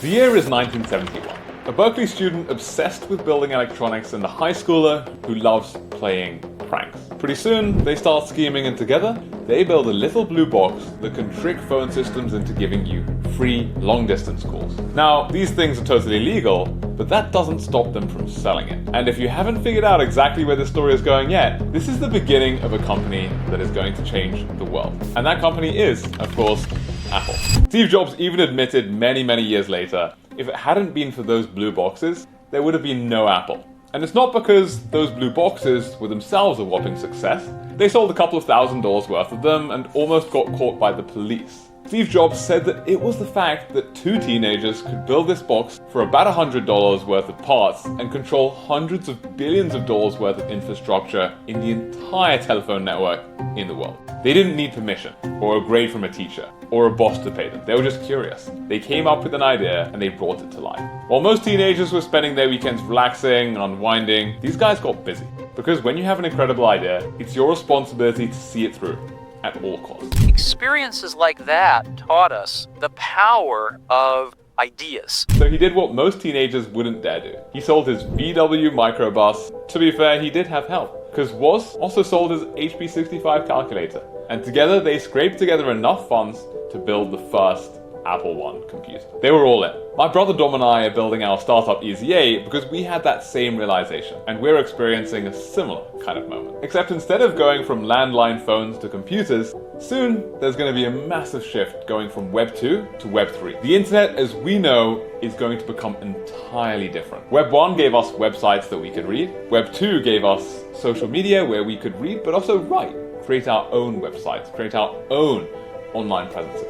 The year is 1971. A Berkeley student obsessed with building electronics and a high schooler who loves playing pranks. Pretty soon, they start scheming, and together, they build a little blue box that can trick phone systems into giving you free long-distance calls. Now, these things are totally legal, but that doesn't stop them from selling it. And if you haven't figured out exactly where this story is going yet, this is the beginning of a company that is going to change the world. And that company is, of course, Apple. Steve Jobs even admitted many years later, if it hadn't been for those blue boxes, there would have been no Apple. And it's not because those blue boxes were themselves a whopping success. They sold a couple of $1,000s worth of them and almost got caught by the police. Steve Jobs said that it was the fact that two teenagers could build this box for about $100 worth of parts and control hundreds of billions of dollars worth of infrastructure in the entire telephone network in the world. They didn't need permission, or a grade from a teacher, or a boss to pay them. They were just curious. They came up with an idea and they brought it to life. While most teenagers were spending their weekends relaxing and unwinding, these guys got busy. Because when you have an incredible idea, it's your responsibility to see it through at all costs. Experiences like that taught us the power of ideas. So he did what most teenagers wouldn't dare do. He sold his VW microbus. To be fair, he did have help, because Woz also sold his HP 65 calculator. And together they scraped together enough funds to build the first Apple I computer. They were all in. My brother Dom and I are building our startup EZA because we had that same realization, and we're experiencing a similar kind of moment. Except instead of going from landline phones to computers, soon there's going to be a massive shift going from Web 2 to Web 3. The internet as we know is going to become entirely different. Web 1 gave us websites that we could read. Web 2 gave us social media where we could read but also write, create our own websites, create our own online presences.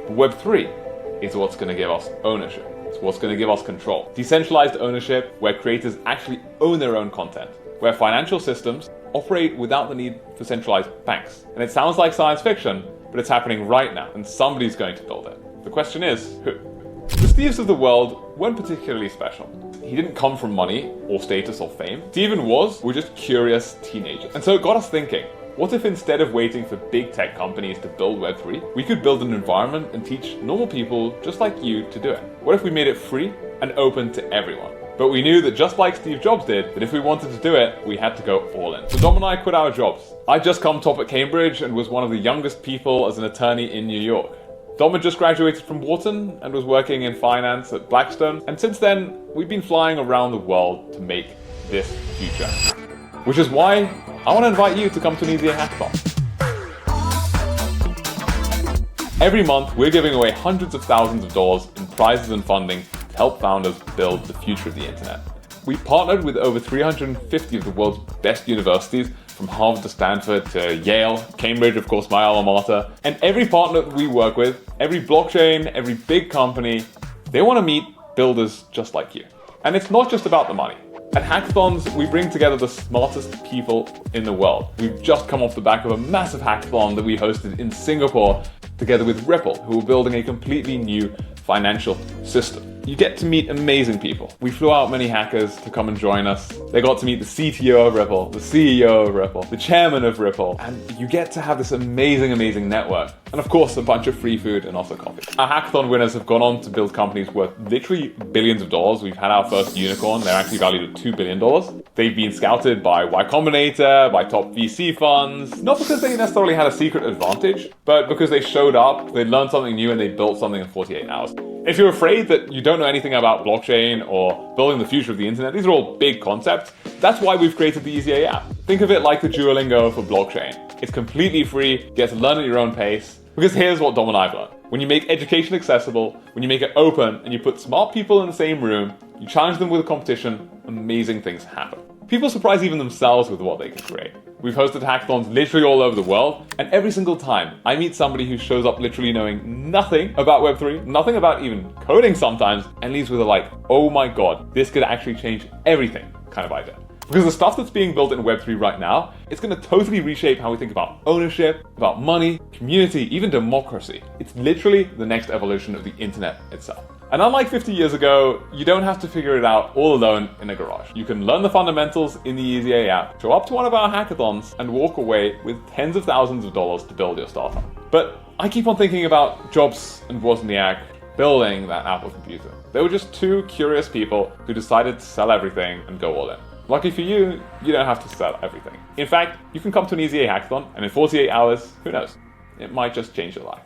But Web 3 is what's going to give us ownership. It's what's going to give us control. Decentralized ownership where creators actually own their own content, where financial systems operate without the need for centralized banks. And it sounds like science fiction, but it's happening right now, and somebody's going to build it. The question is, who? The Steves of the world weren't particularly special. He didn't come from money or status or fame. Steve and Woz were just curious teenagers. And so it got us thinking, what if instead of waiting for big tech companies to build Web3, we could build an environment and teach normal people just like you to do it? What if we made it free and open to everyone? But we knew that just like Steve Jobs did, that if we wanted to do it, we had to go all in. So Dom and I quit our jobs. I'd just come top at Cambridge and was one of the youngest people as an attorney in New York. Dom had just graduated from Wharton and was working in finance at Blackstone. And since then, we've been flying around the world to make this future. Which is why I want to invite you to come to an EZA hackathon. Every month, we're giving away hundreds of thousands of dollars in prizes and funding to help founders build the future of the internet. We've partnered with over 350 of the world's best universities, from Harvard to Stanford to Yale, Cambridge, of course, my alma mater. And every partner that we work with, every blockchain, every big company, they want to meet builders just like you. And it's not just about the money. At hackathons, we bring together the smartest people in the world. We've just come off the back of a massive hackathon that we hosted in Singapore together with Ripple, who are building a completely new financial system. You get to meet amazing people. We flew out many hackers to come and join us. They got to meet the CTO of Ripple, the CEO of Ripple, the chairman of Ripple, and you get to have this amazing network. And of course, a bunch of free food and also coffee. Our hackathon winners have gone on to build companies worth literally billions of dollars. We've had our first unicorn. They're actually valued at $2 billion. They've been scouted by Y Combinator, by top VC funds, not because they necessarily had a secret advantage, but because they showed up, they learned something new, and they built something in 48 hours. If you're afraid that you don't know anything about blockchain or building the future of the internet, these are all big concepts. That's why we've created the EZA app. Think of it like the Duolingo for blockchain. It's completely free, you get to learn at your own pace. Because here's what Dom and I've learned. When you make education accessible, when you make it open, and you put smart people in the same room, you challenge them with a competition, amazing things happen. People surprise even themselves with what they can create. We've hosted hackathons literally all over the world, and every single time I meet somebody who shows up literally knowing nothing about Web3, nothing about even coding sometimes, and leaves with a like, oh my god, this could actually change everything kind of idea. Because the stuff that's being built in Web3 right now, it's going to totally reshape how we think about ownership, about money, community, even democracy. It's literally the next evolution of the internet itself. And unlike 50 years ago, you don't have to figure it out all alone in a garage. You can learn the fundamentals in the EZA app, show up to one of our hackathons, and walk away with tens of thousands of dollars to build your startup. But I keep on thinking about Jobs and Wozniak building that Apple computer. They were just two curious people who decided to sell everything and go all in. Lucky for you, you don't have to sell everything. In fact, you can come to an EZA hackathon, and in 48 hours, who knows, it might just change your life.